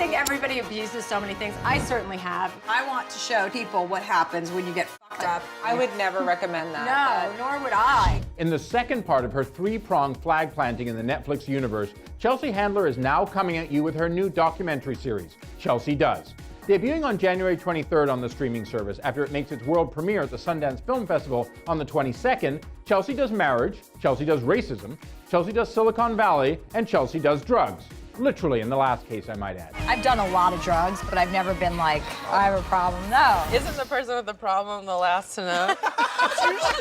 think everybody abuses so many things. I certainly have. I want to show people what happens when you get fucked up. I would never recommend that. No, nor would I. In the second part of her three-pronged flag planting in the Netflix universe, Chelsea Handler is now coming at you with her new documentary series, Chelsea Does. Debuting on January 23rd on the streaming service after it makes its world premiere at the Sundance Film Festival on the 22nd, Chelsea does marriage, Chelsea does racism, Chelsea does Silicon Valley, and Chelsea does drugs. Literally in the last case, I might add. I've done a lot of drugs, but I've never been like, I have a problem. No. Isn't the person with the problem the last to know?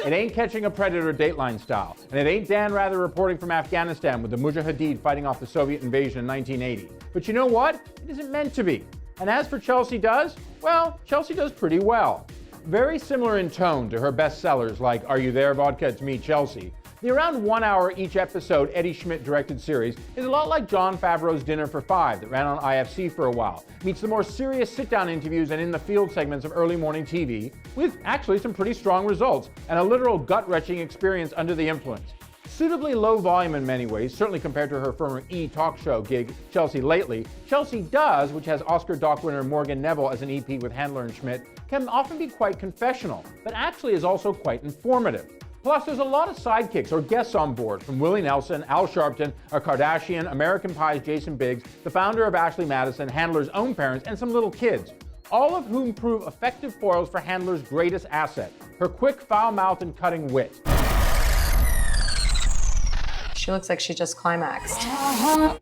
It ain't Catching a Predator Dateline style, and it ain't Dan Rather reporting from Afghanistan with the Mujahideen fighting off the Soviet invasion in 1980. But you know what? It isn't meant to be. And as for Chelsea Does, well, Chelsea does pretty well. Very similar in tone to her bestsellers like Are You There, Vodka? It's Me, Chelsea. The around 1 hour each episode Eddie Schmidt directed series is a lot like Jon Favreau's Dinner for Five that ran on IFC for a while. Meets the more serious sit-down interviews and in-the-field segments of early morning TV, with actually some pretty strong results and a literal gut-wrenching experience under the influence. Suitably low volume in many ways, certainly compared to her former E! talk show gig, Chelsea Lately, Chelsea Does, which has Oscar Doc winner Morgan Neville as an EP with Handler and Schmidt, can often be quite confessional, but actually is also quite informative. Plus, there's a lot of sidekicks or guests on board, from Willie Nelson, Al Sharpton, a Kardashian, American Pie's Jason Biggs, the founder of Ashley Madison, Handler's own parents, and some little kids, all of whom prove effective foils for Handler's greatest asset, her quick, foul mouth and cutting wit. She looks like she just climaxed.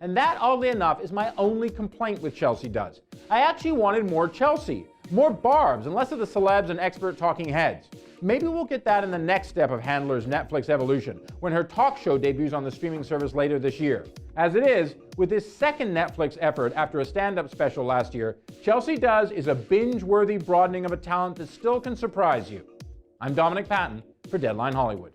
And that, oddly enough, is my only complaint with Chelsea Does. I actually wanted more Chelsea, more barbs, and less of the celebs and expert talking heads. Maybe we'll get that in the next step of Handler's Netflix evolution, when her talk show debuts on the streaming service later this year. As it is, with this second Netflix effort after a stand-up special last year, Chelsea Does is a binge-worthy broadening of a talent that still can surprise you. I'm Dominic Patton for Deadline Hollywood.